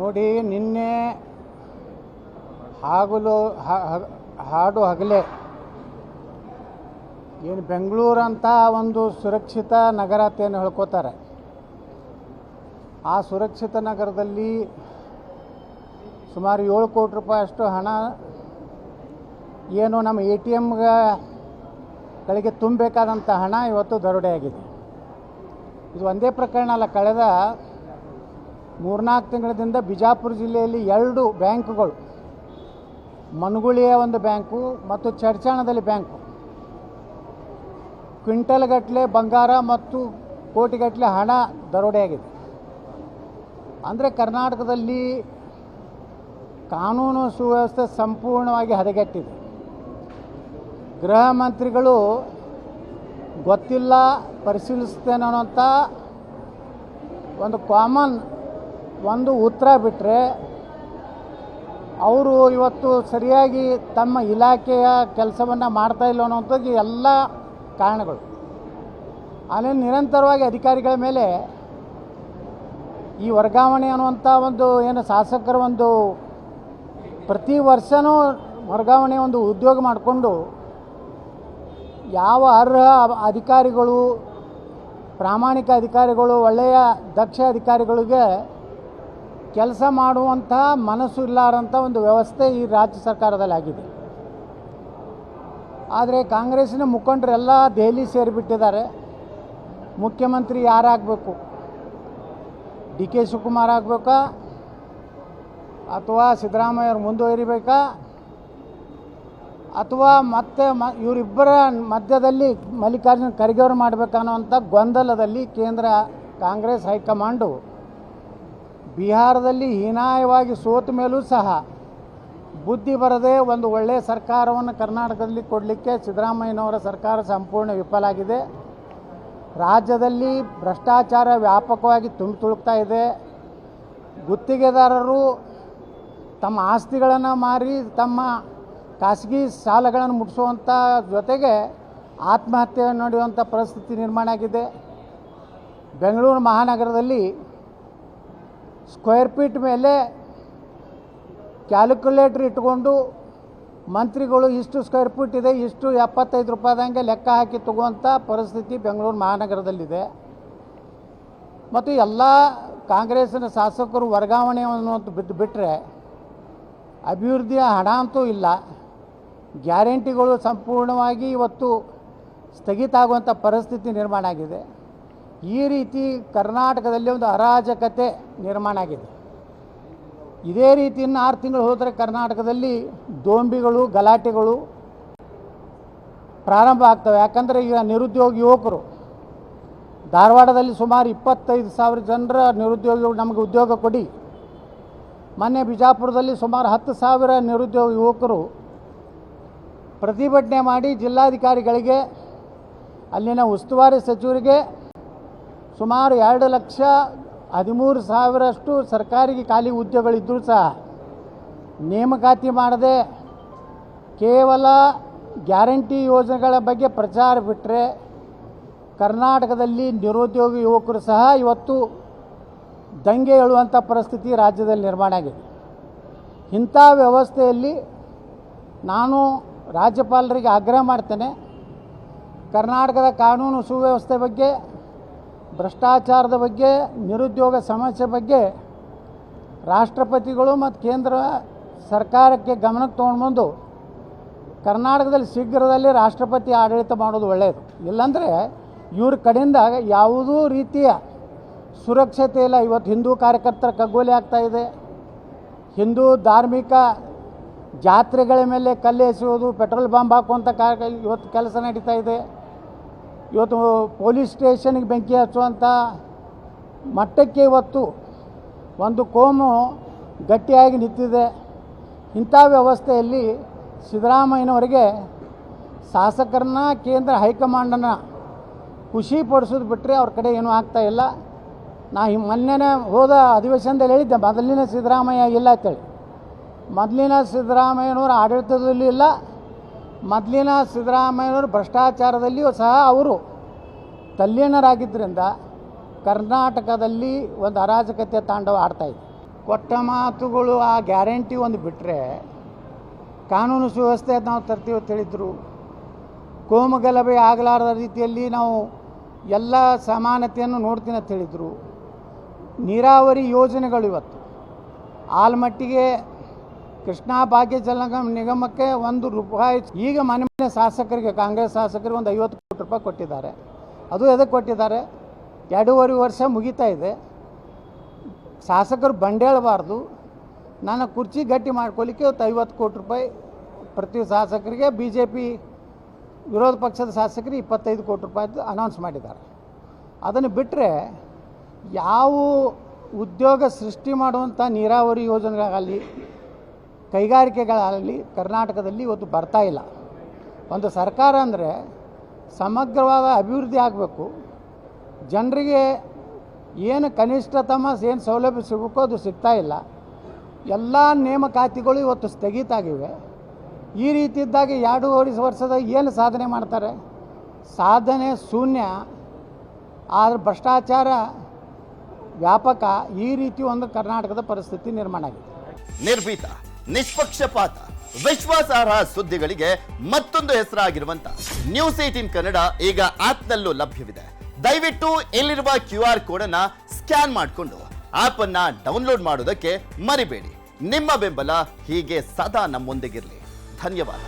ನೋಡಿ, ನಿನ್ನೆ ಹಾಡು ಹಗಲೇ ಏನು ಬೆಂಗಳೂರು ಅಂತ ಒಂದು ಸುರಕ್ಷಿತ ನಗರ ಅಂತ ಏನು ಹೇಳ್ಕೋತಾರೆ, ಆ ಸುರಕ್ಷಿತ ನಗರದಲ್ಲಿ ಸುಮಾರು 7 ಕೋಟಿ ರೂಪಾಯಿ ಅಷ್ಟು ಹಣ ಏನು ನಮ್ಮ ATMಗಳಿಗೆ ತುಂಬಬೇಕಾದಂಥ ಹಣ ಇವತ್ತು ದರೋಡೆಯಾಗಿದೆ. ಇದು ಒಂದೇ ಪ್ರಕರಣ ಅಲ್ಲ, ಕಳೆದ 3-4 ತಿಂಗಳಿಂದ ಬಿಜಾಪುರ ಜಿಲ್ಲೆಯಲ್ಲಿ 2 ಬ್ಯಾಂಕ್ಗಳು, ಮನಗುಳಿಯ ಒಂದು ಬ್ಯಾಂಕು ಮತ್ತು ಚಡ್ಚಾಣದಲ್ಲಿ ಬ್ಯಾಂಕು, ಕ್ವಿಂಟಲ್ಗಟ್ಟಲೆ ಬಂಗಾರ ಮತ್ತು ಕೋಟಿಗಟ್ಟಲೆ ಹಣ ದರೋಡೆಯಾಗಿದೆ. ಅಂದರೆ ಕರ್ನಾಟಕದಲ್ಲಿ ಕಾನೂನು ಸುವ್ಯವಸ್ಥೆ ಸಂಪೂರ್ಣವಾಗಿ ಹದಗೆಟ್ಟಿದೆ. ಗೃಹ ಮಂತ್ರಿಗಳು ಗೊತ್ತಿಲ್ಲ, ಪರಿಶೀಲಿಸ್ತೇನೆ ಅನ್ನೋಂಥ ಒಂದು ಕಾಮನ್ ಉತ್ತರ ಬಿಟ್ಟರೆ, ಅವರು ಇವತ್ತು ಸರಿಯಾಗಿ ತಮ್ಮ ಇಲಾಖೆಯ ಕೆಲಸವನ್ನು ಮಾಡ್ತಾ ಇಲ್ಲ ಅನ್ನೋಂಥದ್ದು ಎಲ್ಲ ಕಾರಣಗಳು. ಆಮೇಲೆ ನಿರಂತರವಾಗಿ ಅಧಿಕಾರಿಗಳ ಮೇಲೆ ಈ ವರ್ಗಾವಣೆ ಅನ್ನುವಂಥ ಒಂದು ಏನು ಶಾಸಕರ ಒಂದು ಪ್ರತಿ ವರ್ಷವೂ ವರ್ಗಾವಣೆ ಒಂದು ಉದ್ಯೋಗ ಮಾಡಿಕೊಂಡು ಯಾವ ಅರ್ಹ ಅಧಿಕಾರಿಗಳು, ಪ್ರಾಮಾಣಿಕ ಅಧಿಕಾರಿಗಳು, ಒಳ್ಳೆಯ ದಕ್ಷ ಅಧಿಕಾರಿಗಳಿಗೆ ಕೆಲಸ ಮಾಡುವಂಥ ಮನಸ್ಸು ಇಲ್ಲಾರಂಥ ಒಂದು ವ್ಯವಸ್ಥೆ ಈ ರಾಜ್ಯ ಸರ್ಕಾರದಲ್ಲಿ ಆಗಿದೆ. ಆದರೆ ಕಾಂಗ್ರೆಸ್ಸಿನ ಮುಖಂಡರೆಲ್ಲ ದೆಹಲಿ ಸೇರಿಬಿಟ್ಟಿದ್ದಾರೆ. ಮುಖ್ಯಮಂತ್ರಿ ಯಾರಾಗಬೇಕು? DK ಶಿವಕುಮಾರ್ ಆಗಬೇಕಾ ಅಥವಾ ಸಿದ್ದರಾಮಯ್ಯವ್ರು ಮುಂದುವರಿಬೇಕಾ ಅಥವಾ ಮತ್ತೆ ಇವರಿಬ್ಬರ ಮಧ್ಯದಲ್ಲಿ ಮಲ್ಲಿಕಾರ್ಜುನ ಖರ್ಗೆ ಅವರು ಮಾಡಬೇಕನ್ನುವಂಥ ಗೊಂದಲದಲ್ಲಿ ಕೇಂದ್ರ ಕಾಂಗ್ರೆಸ್ ಹೈಕಮಾಂಡು ಬಿಹಾರದಲ್ಲಿ ಹೀನಾಯವಾಗಿ ಸೋತ ಮೇಲೂ ಸಹ ಬುದ್ಧಿ ಬರದೆ ಒಂದು ಒಳ್ಳೆಯ ಸರ್ಕಾರವನ್ನು ಕರ್ನಾಟಕದಲ್ಲಿ ಕೊಡಲಿಕ್ಕೆ ಸಿದ್ದರಾಮಯ್ಯನವರ ಸರ್ಕಾರ ಸಂಪೂರ್ಣ ವಿಫಲ ಆಗಿದೆ. ರಾಜ್ಯದಲ್ಲಿ ಭ್ರಷ್ಟಾಚಾರ ವ್ಯಾಪಕವಾಗಿ ತುಳುಕ್ತಾ ಇದೆ. ಗುತ್ತಿಗೆದಾರರು ತಮ್ಮ ಆಸ್ತಿಗಳನ್ನು ಮಾರಿ ತಮ್ಮ ಖಾಸಗಿ ಸಾಲಗಳನ್ನು ಮುಟ್ಟಿಸುವಂಥ ಜೊತೆಗೆ ಆತ್ಮಹತ್ಯೆ ನಡೆಯುವಂಥ ಪರಿಸ್ಥಿತಿ ನಿರ್ಮಾಣ ಆಗಿದೆ. ಬೆಂಗಳೂರು ಮಹಾನಗರದಲ್ಲಿ ಸ್ಕ್ವೇರ್ ಫೀಟ್ ಮೇಲೆ ಕ್ಯಾಲ್ಕುಲೇಟ್ರ್ ಇಟ್ಕೊಂಡು ಮಂತ್ರಿಗಳು ಇಷ್ಟು ಸ್ಕ್ವೇರ್ ಫೀಟ್ ಇದೆ, ಇಷ್ಟು 75 ರೂಪಾಯಿದಂಗೆ ಲೆಕ್ಕ ಹಾಕಿ ತಗುವಂಥ ಪರಿಸ್ಥಿತಿ ಬೆಂಗಳೂರು ಮಹಾನಗರದಲ್ಲಿದೆ. ಮತ್ತು ಎಲ್ಲ ಕಾಂಗ್ರೆಸ್ಸಿನ ಶಾಸಕರು ವರ್ಗಾವಣೆ ಅನ್ನುವಂಥ ಬಿಟ್ಟರೆ ಅಭಿವೃದ್ಧಿಯ ಹಣ ಅಂತೂ ಇಲ್ಲ. ಗ್ಯಾರಂಟಿಗಳು ಸಂಪೂರ್ಣವಾಗಿ ಇವತ್ತು ಸ್ಥಗಿತ ಆಗುವಂಥ ಪರಿಸ್ಥಿತಿ ನಿರ್ಮಾಣ ಆಗಿದೆ. ಈ ರೀತಿ ಕರ್ನಾಟಕದಲ್ಲಿ ಒಂದು ಅರಾಜಕತೆ ನಿರ್ಮಾಣ ಆಗಿದೆ. ಇದೇ ರೀತಿ ಇನ್ನು 6 ತಿಂಗಳು ಹೋದರೆ ಕರ್ನಾಟಕದಲ್ಲಿ ದೋಂಬಿಗಳು, ಗಲಾಟೆಗಳು ಪ್ರಾರಂಭ ಆಗ್ತವೆ. ಯಾಕಂದರೆ ಈಗ ನಿರುದ್ಯೋಗಿ ಯುವಕರು ಧಾರವಾಡದಲ್ಲಿ ಸುಮಾರು 25,000 ಜನರ ನಿರುದ್ಯೋಗಿಗಳು ನಮಗೆ ಉದ್ಯೋಗ ಕೊಡಿ. ಮೊನ್ನೆ ಬಿಜಾಪುರದಲ್ಲಿ ಸುಮಾರು 10,000 ನಿರುದ್ಯೋಗ ಯುವಕರು ಪ್ರತಿಭಟನೆ ಮಾಡಿ ಜಿಲ್ಲಾಧಿಕಾರಿಗಳಿಗೆ, ಅಲ್ಲಿನ ಉಸ್ತುವಾರಿ ಸಚಿವರಿಗೆ ಸುಮಾರು 2,13,000 ಸರ್ಕಾರಿ ಖಾಲಿ ಉದ್ಯೋಗಗಳಿದ್ದರೂ ಸಹ ನೇಮಕಾತಿ ಮಾಡದೆ ಕೇವಲ ಗ್ಯಾರಂಟಿ ಯೋಜನೆಗಳ ಬಗ್ಗೆ ಪ್ರಚಾರ ಬಿಟ್ಟರೆ ಕರ್ನಾಟಕದಲ್ಲಿ ನಿರುದ್ಯೋಗಿ ಯುವಕರು ಸಹ ಇವತ್ತು ದಂಗೆ ಏಳುವಂಥ ಪರಿಸ್ಥಿತಿ ರಾಜ್ಯದಲ್ಲಿ ನಿರ್ಮಾಣ ಆಗಿದೆ. ಇಂಥ ವ್ಯವಸ್ಥೆಯಲ್ಲಿ ನಾನು ರಾಜ್ಯಪಾಲರಿಗೆ ಆಗ್ರಹ ಮಾಡ್ತೇನೆ, ಕರ್ನಾಟಕದ ಕಾನೂನು ಸುವ್ಯವಸ್ಥೆ ಬಗ್ಗೆ, ಭ್ರಷ್ಟಾಚಾರದ ಬಗ್ಗೆ, ನಿರುದ್ಯೋಗ ಸಮಸ್ಯೆ ಬಗ್ಗೆ ರಾಷ್ಟ್ರಪತಿಗಳು ಮತ್ತು ಕೇಂದ್ರ ಸರ್ಕಾರಕ್ಕೆ ಗಮನಕ್ಕೆ ತೊಗೊಂಡ್ಬಂದು ಕರ್ನಾಟಕದಲ್ಲಿ ಶೀಘ್ರದಲ್ಲಿ ರಾಷ್ಟ್ರಪತಿ ಆಡಳಿತ ಮಾಡೋದು ಒಳ್ಳೆಯದು. ಇಲ್ಲಾಂದರೆ ಇವ್ರ ಕಡೆಯಿಂದ ಯಾವುದೂ ರೀತಿಯ ಸುರಕ್ಷತೆ ಇಲ್ಲ. ಇವತ್ತು ಹಿಂದೂ ಕಾರ್ಯಕರ್ತರ ಕಗ್ಗೊಲೆ ಆಗ್ತಾಯಿದೆ. ಹಿಂದೂ ಧಾರ್ಮಿಕ ಜಾತ್ರೆಗಳ ಮೇಲೆ ಕಲ್ಲು ಎಸೆಯೋದು, ಪೆಟ್ರೋಲ್ ಬಾಂಬ್ ಹಾಕುವಂಥ ಇವತ್ತು ಕೆಲಸ ನಡೀತಾ ಇದೆ. ಇವತ್ತು ಪೊಲೀಸ್ ಸ್ಟೇಷನ್ಗೆ ಬೆಂಕಿ ಹಚ್ಚುವಂಥ ಮಟ್ಟಕ್ಕೆ ಇವತ್ತು ಒಂದು ಕೋಮು ಗಟ್ಟಿಯಾಗಿ ನಿಂತಿದೆ. ಇಂಥ ವ್ಯವಸ್ಥೆಯಲ್ಲಿ ಸಿದ್ದರಾಮಯ್ಯನವರಿಗೆ ಶಾಸಕರನ್ನ, ಕೇಂದ್ರ ಹೈಕಮಾಂಡನ್ನು ಖುಷಿ ಪಡಿಸೋದು ಬಿಟ್ಟರೆ ಅವ್ರ ಕಡೆ ಏನೂ ಆಗ್ತಾಯಿಲ್ಲ. ನಾ ಮೊನ್ನೆ ಹೋದ ಅಧಿವೇಶನದಲ್ಲಿ ಹೇಳಿದ್ದೆ, ಮೊದಲಿನ ಸಿದ್ದರಾಮಯ್ಯ ಇಲ್ಲ ಅಂತೇಳಿ. ಮೊದಲಿನ ಸಿದ್ದರಾಮಯ್ಯನವರ ಆಡಳಿತದಲ್ಲೂ ಇಲ್ಲ, ಮೊದಲಿನ ಸಿದ್ದರಾಮಯ್ಯನವರು ಭ್ರಷ್ಟಾಚಾರದಲ್ಲಿಯೂ ಸಹ ಅವರು ತಲ್ಲೀನರಾಗಿದ್ದರಿಂದ ಕರ್ನಾಟಕದಲ್ಲಿ ಒಂದು ಅರಾಜಕತೆ ತಾಂಡವ ಆಡ್ತಾಯಿದೆ. ಕೊಟ್ಟ ಮಾತುಗಳು ಆ ಗ್ಯಾರಂಟಿ ಒಂದು ಬಿಟ್ಟರೆ ಕಾನೂನು ಸುವ್ಯವಸ್ಥೆ ನಾವು ತರ್ತೀವಿ ಅಂತ ಹೇಳಿದರು. ಕೋಮುಗಲಭೆ ಆಗಲಾರದ ರೀತಿಯಲ್ಲಿ ನಾವು ಎಲ್ಲ ಸಮಾನತೆಯನ್ನು ನೋಡ್ತೀನಿ ಅಂತ ಹೇಳಿದರು. ನೀರಾವರಿ ಯೋಜನೆಗಳು ಇವತ್ತು ಆಲ್ಮಟ್ಟಿಗೆ ಕೃಷ್ಣಾ ಭಾಗ್ಯ ಜಲ ನಿಗಮಕ್ಕೆ ₹1 ಈಗ ಮನೆ ಶಾಸಕರಿಗೆ ಕಾಂಗ್ರೆಸ್ ಶಾಸಕರಿಗೆ ಒಂದು 50 ಕೋಟಿ ರೂಪಾಯಿ ಕೊಟ್ಟಿದ್ದಾರೆ. ಅದು ಎದಕ್ಕೆ ಕೊಟ್ಟಿದ್ದಾರೆ? 2.5 ವರ್ಷ ಮುಗಿತಾ ಇದೆ. ಶಾಸಕರು ಬಂಡೇಳಬಾರ್ದು, ನನ್ನ ಕುರ್ಚಿ ಗಟ್ಟಿ ಮಾಡ್ಕೊಳ್ಳಿಕ್ಕೆ 50 ಕೋಟಿ ರೂಪಾಯಿ ಪ್ರತಿ ಶಾಸಕರಿಗೆ BJP ವಿರೋಧ ಪಕ್ಷದ ಶಾಸಕರಿಗೆ 25 ಕೋಟಿ ರೂಪಾಯಿದು ಅನೌನ್ಸ್ ಮಾಡಿದ್ದಾರೆ. ಅದನ್ನು ಬಿಟ್ಟರೆ ಯಾವ ಉದ್ಯೋಗ ಸೃಷ್ಟಿ ಮಾಡುವಂಥ ನೀರಾವರಿ ಯೋಜನೆಗಳಾಗಲಿ ಕೈಗಾರಿಕೆಗಳಾಗಲಿ ಕರ್ನಾಟಕದಲ್ಲಿ ಇವತ್ತು ಬರ್ತಾ ಇಲ್ಲ. ಒಂದು ಸರ್ಕಾರ ಅಂದರೆ ಸಮಗ್ರವಾದ ಅಭಿವೃದ್ಧಿ ಆಗಬೇಕು, ಜನರಿಗೆ ಏನು ಕನಿಷ್ಠತಮ ಏನು ಸೌಲಭ್ಯ ಸಿಗಬೇಕೋ ಅದು ಸಿಗ್ತಾ ಇಲ್ಲ. ಎಲ್ಲ ನೇಮಕಾತಿಗಳು ಇವತ್ತು ಸ್ಥಗಿತ ಆಗಿವೆ. ಈ ರೀತಿ ಇದ್ದಾಗ 2.5 ವರ್ಷದ ಏನು ಸಾಧನೆ ಮಾಡ್ತಾರೆ? ಸಾಧನೆ ಶೂನ್ಯ. ಆದರೆ ಭ್ರಷ್ಟಾಚಾರ ವ್ಯಾಪಕ. ಈ ರೀತಿ ಒಂದು ಕರ್ನಾಟಕದ ಪರಿಸ್ಥಿತಿ ನಿರ್ಮಾಣ ಆಗಿದೆ. ನಿರ್ಭೀತ, ನಿಷ್ಪಕ್ಷಪಾತ, ವಿಶ್ವಾಸಾರ್ಹ ಸುದ್ದಿಗಳಿಗೆ ಮತ್ತೊಂದು ಹೆಸರಾಗಿರುವಂತ News18 ಕನ್ನಡ ಈಗ ಆಪ್ನಲ್ಲೂ ಲಭ್ಯವಿದೆ. ದಯವಿಟ್ಟು ಇಲ್ಲಿರುವ QR ಕೋಡ್ ಅನ್ನ ಸ್ಕ್ಯಾನ್ ಮಾಡಿಕೊಂಡು ಆಪ್ ಅನ್ನ ಡೌನ್ಲೋಡ್ ಮಾಡೋದಕ್ಕೆ ಮರಿಬೇಡಿ. ನಿಮ್ಮ ಬೆಂಬಲ ಹೀಗೆ ಸದಾ ನಮ್ಮೊಂದಿಗಿರಲಿ. ಧನ್ಯವಾದ.